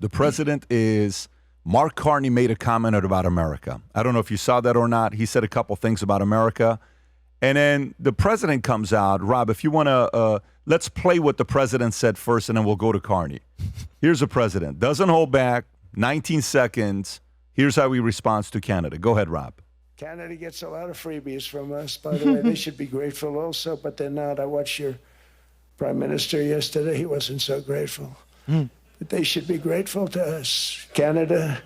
The president is, Mark Carney made a comment about America. I don't know if you saw that or not. He said a couple things about America. And then the president comes out. Rob, if you want to, let's play what the president said first, and then we'll go to Carney. Here's the president. Doesn't hold back. 19 seconds. Here's how he responds to Canada. Go ahead, Rob. Canada gets a lot of freebies from us, by the way. They should be grateful also, but they're not. I watched your prime minister yesterday. He wasn't so grateful. But they should be grateful to us. Canada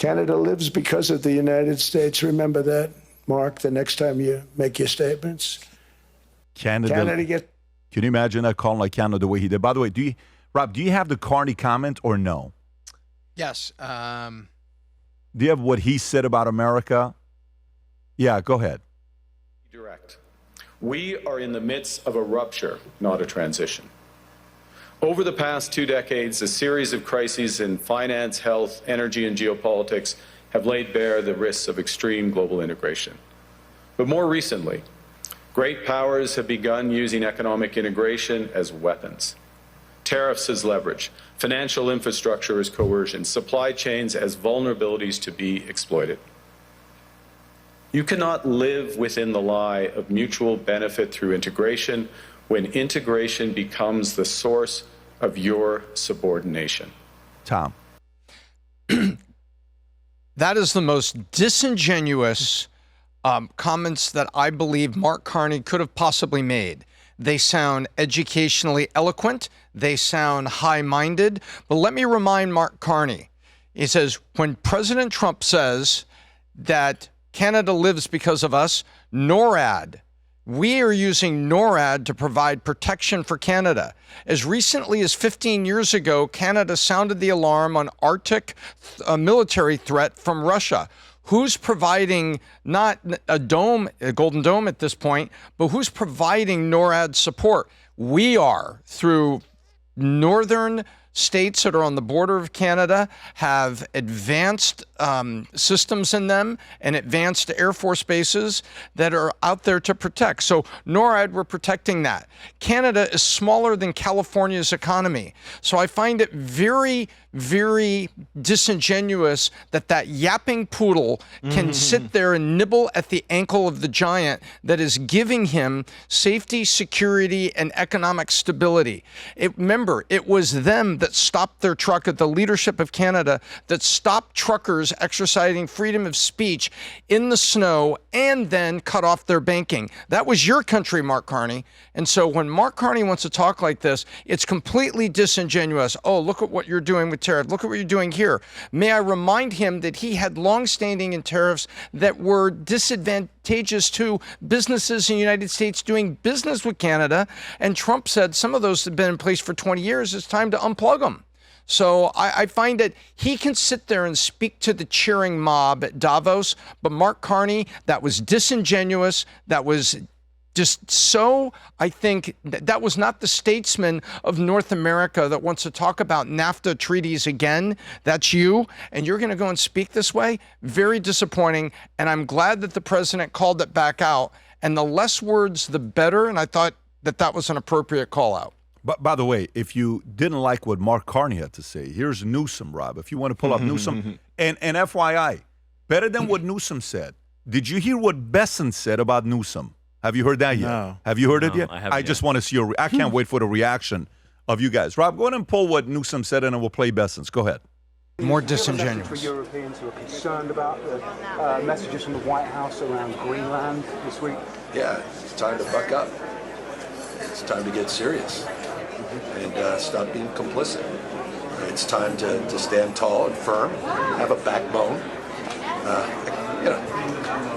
lives because of the United States. Remember that, Mark, the next time you make your statements. Canada get. Can you imagine that calling like Canada the way he did? By the way, Rob, do you have the Carney comment or no? Yes. Do you have what he said about America? Yeah, go ahead. Direct. We are in the midst of a rupture, not a transition. Over the past 2 decades, a series of crises in finance, health, energy, and geopolitics have laid bare the risks of extreme global integration. But more recently, great powers have begun using economic integration as weapons. Tariffs as leverage, financial infrastructure as coercion, supply chains as vulnerabilities to be exploited. You cannot live within the lie of mutual benefit through integration when integration becomes the source of your subordination. Tom. That is the most disingenuous comments that I believe Mark Carney could have possibly made. They sound educationally eloquent. They sound high-minded. But let me remind Mark Carney. He says, when President Trump says that Canada lives because of us, NORAD, we are using NORAD to provide protection for Canada. As recently as 15 years ago, Canada sounded the alarm on Arctic military threat from Russia. Who's providing not a Golden Dome at this point, but who's providing NORAD support? We are, through northern states that are on the border of Canada, have advanced systems in them and advanced Air Force bases that are out there to protect. So NORAD, we're protecting that. Canada is smaller than California's economy. So I find it very, very disingenuous that yapping poodle can sit there and nibble at the ankle of the giant that is giving him safety, security, and economic stability. Remember, it was them that stopped their truck at the leadership of Canada, that stopped truckers exercising freedom of speech in the snow and then cut off their banking. That was your country, Mark Carney. And so when Mark Carney wants to talk like this, it's completely disingenuous. Oh, look at what you're doing with tariff. Look at what you're doing here. May I remind him that he had longstanding in tariffs that were disadvantageous to businesses in the United States doing business with Canada. And Trump said some of those have been in place for 20 years. It's time to unplug them. So I find that he can sit there and speak to the cheering mob at Davos, but Mark Carney, that was disingenuous. That was just so, I think, that was not the statesman of North America that wants to talk about NAFTA treaties again. That's you, and you're going to go and speak this way? Very disappointing, and I'm glad that the president called it back out. And the less words, the better, and I thought that was an appropriate call out. But by the way, if you didn't like what Mark Carney had to say, here's Newsom, Rob. If you want to pull up Newsom, and FYI, better than what Newsom said. Did you hear what Besson said about Newsom? Have you heard that yet? No. Have you heard it yet? I haven't I just want to see I can't wait for the reaction of you guys. Rob, go ahead and pull what Newsom said, and then we'll play Besson's. Go ahead. More disingenuous. For Europeans who are concerned about the messages from the White House around Greenland this week? Yeah, it's time to buck up. It's time to get serious and stop being complicit. It's time to stand tall and firm, have a backbone.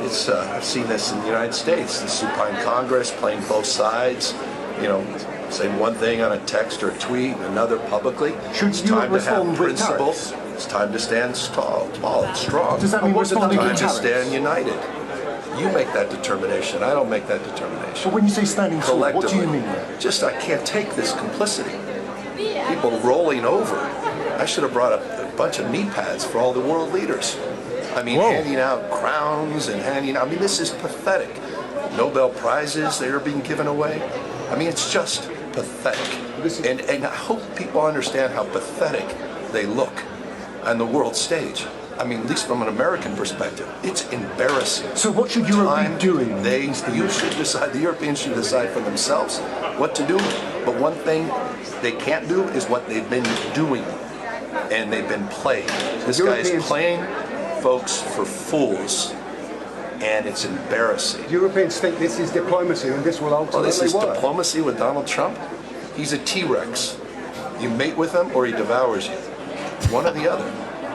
I've seen this in the United States, the supine Congress playing both sides, saying one thing on a text or a tweet and another publicly. It's time to have principles. It's time to stand tall and strong. Does that mean responding time to to tariffs? stand united. You make that determination. I don't make that determination. But when you say standing tall, what do you mean? I can't take this complicity. People rolling over. I should have brought a bunch of knee pads for all the world leaders. Handing out crowns and this is pathetic. Nobel Prizes, they are being given away. It's just pathetic. And I hope people understand how pathetic they look on the world stage. I mean, at least from an American perspective, it's embarrassing. So what should Europe be doing? You should decide, the Europeans should decide for themselves what to do. But one thing they can't do is what they've been doing. And they've been playing. This guy is playing folks for fools. And it's embarrassing. Europeans think this is diplomacy and this will ultimately this is work. diplomacy with Donald Trump. He's a T-Rex. You mate with him or he devours you. One or the other.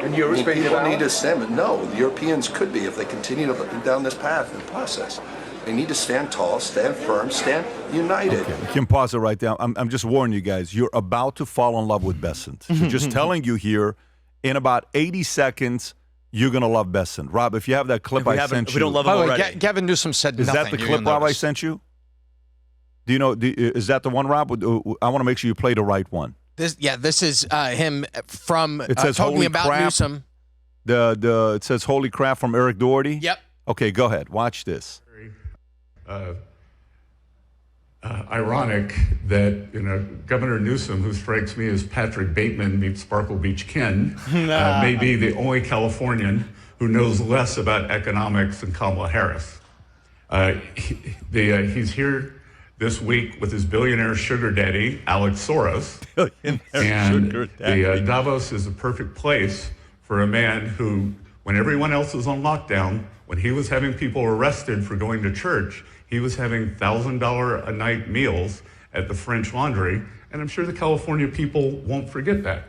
And Europe's being people devoured? need to stand, but no, the Europeans could be if they continue down this path and process. They need to stand tall, stand firm, stand united. Okay, you can pause it right there. I'm just warning you guys. You're about to fall in love with Bessent. So just telling you here, in about 80 seconds, you're going to love Besson. Rob, if you have that clip I sent you. We don't love him already. Gavin Newsom said Is nothing. that the clip, Rob, I sent you? Do you know, is that the one, Rob? I want to make sure you play the right one. This is him from It says talking holy about crap. Newsom. It says holy crap from Eric Doherty? Yep. Okay, go ahead. Watch this. Ironic that Governor Newsom, who strikes me as Patrick Bateman meets Sparkle Beach Ken, may be the only Californian who knows less about economics than Kamala Harris. He's here this week with his billionaire sugar daddy, Alex Soros. Davos is a perfect place for a man who, when everyone else was on lockdown, when he was having people arrested for going to church, he was having $1,000 a night meals at the French Laundry, and I'm sure the California people won't forget that.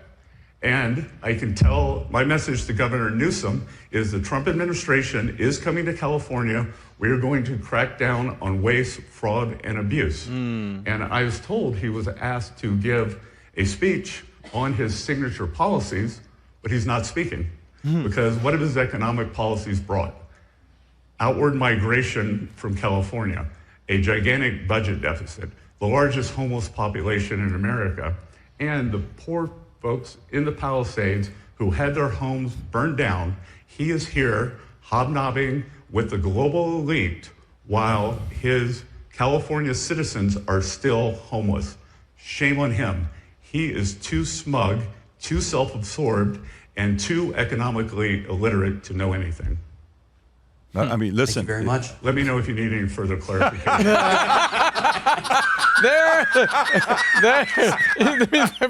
And I can tell my message to Governor Newsom is the Trump administration is coming to California. We are going to crack down on waste, fraud, and abuse. And I was told he was asked to give a speech on his signature policies, but he's not speaking. Because what have his economic policies brought? Outward migration from California, a gigantic budget deficit, the largest homeless population in America, and the poor folks in the Palisades who had their homes burned down. He is here hobnobbing with the global elite while his California citizens are still homeless. Shame on him. He is too smug, too self-absorbed, and too economically illiterate to know anything. I mean, listen. Thank you very much. Let me know if you need any further clarification.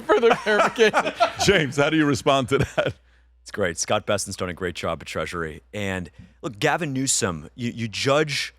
Further clarification. James, how do you respond to that? It's great. Scott Besson's done a great job at Treasury. And look, Gavin Newsom, you judge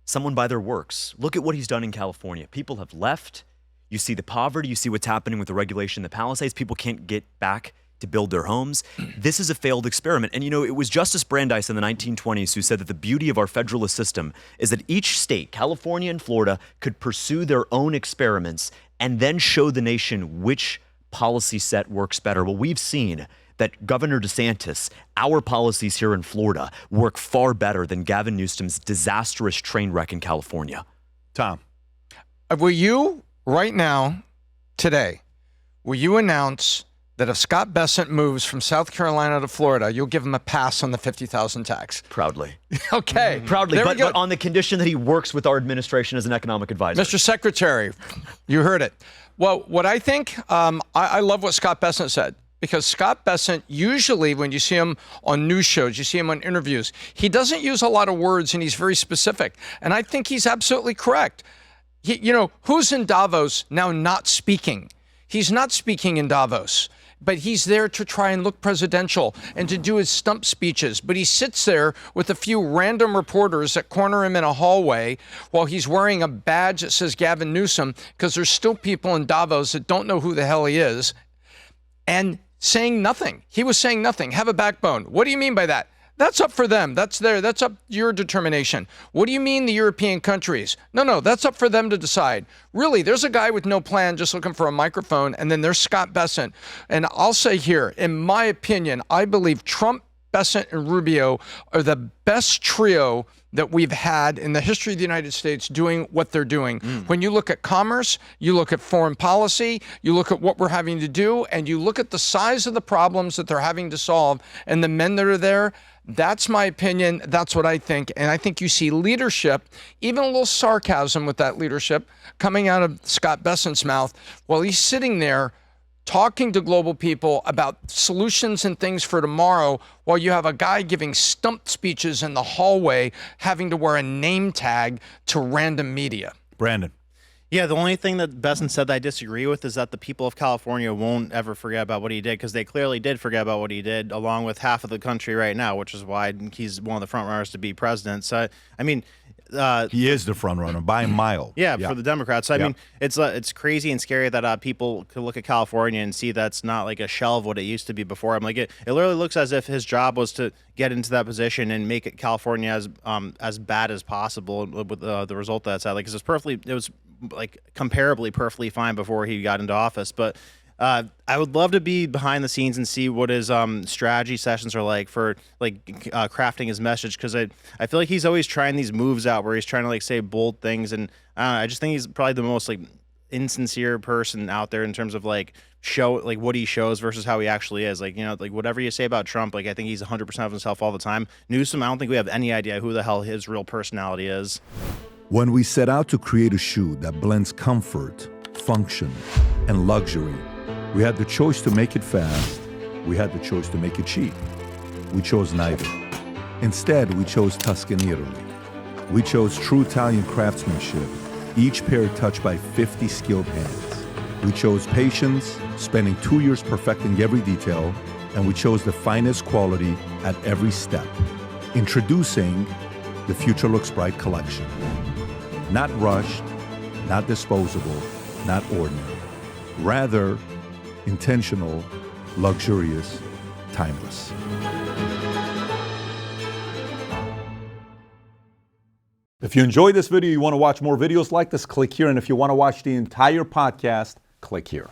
someone by their works. Look at what he's done in California. People have left. You see the poverty. You see what's happening with the regulation in the Palisades. People can't get back to build their homes. This is a failed experiment. And it was Justice Brandeis in the 1920s who said that the beauty of our federalist system is that each state, California and Florida, could pursue their own experiments and then show the nation which policy set works better. Well, we've seen that Governor DeSantis, our policies here in Florida, work far better than Gavin Newsom's disastrous train wreck in California. Tom. Will you, right now, today, will you announce that if Scott Bessent moves from South Carolina to Florida, you'll give him a pass on the $50,000 tax? Proudly. Okay. Proudly, but on the condition that he works with our administration as an economic advisor. Mr. Secretary, you heard it. Well, what I think, I love what Scott Bessent said. Because Scott Bessent, usually when you see him on news shows, you see him on interviews, he doesn't use a lot of words and he's very specific. And I think he's absolutely correct. Who's in Davos now not speaking? He's not speaking in Davos, but he's there to try and look presidential and to do his stump speeches. But he sits there with a few random reporters that corner him in a hallway while he's wearing a badge that says Gavin Newsom, because there's still people in Davos that don't know who the hell he is, and saying nothing. He was saying nothing. Have a backbone. What do you mean by that? That's up for them. That's up your determination. What do you mean the European countries? No, that's up for them to decide. Really, there's a guy with no plan just looking for a microphone, and then there's Scott Bessent. And I'll say here, in my opinion, I believe Trump, Bessent, and Rubio are the best trio that we've had in the history of the United States doing what they're doing. When you look at commerce, you look at foreign policy, you look at what we're having to do, and you look at the size of the problems that they're having to solve and the men that are there. That's my opinion. That's what I think. And I think you see leadership, even a little sarcasm with that leadership coming out of Scott Bessent's mouth while he's sitting there talking to global people about solutions and things for tomorrow, while you have a guy giving stump speeches in the hallway having to wear a name tag to random media. Brandon. Yeah, the only thing that Besson said that I disagree with is that the people of California won't ever forget about what he did, because they clearly did forget about what he did, along with half of the country right now, which is why he's one of the front runners to be president. So, I mean, he is the front runner by a mile. Yeah, for the Democrats. So, I mean, it's crazy and scary that people could look at California and see that's not like a shell of what it used to be before. I'm like, it literally looks as if his job was to get into that position and make it California as bad as possible with the result that's at. Like, it was like comparably perfectly fine before he got into office. But I would love to be behind the scenes and see what his strategy sessions are like for crafting his message, because I feel like he's always trying these moves out where he's trying to like say bold things, and I just think he's probably the most like insincere person out there in terms of like what he shows versus how he actually is. Like, like whatever you say about Trump, like I think he's 100% of himself all the time. Newsom, I don't think we have any idea who the hell his real personality is. When we set out to create a shoe that blends comfort, function, and luxury, we had the choice to make it fast. We had the choice to make it cheap. We chose neither. Instead, we chose Tuscany, Italy. We chose true Italian craftsmanship, each pair touched by 50 skilled hands. We chose patience, spending 2 years perfecting every detail, and we chose the finest quality at every step. Introducing the Future Looks Bright collection. Not rushed, not disposable, not ordinary. Rather, intentional, luxurious, timeless. If you enjoyed this video, you want to watch more videos like this, click here. And if you want to watch the entire podcast, click here.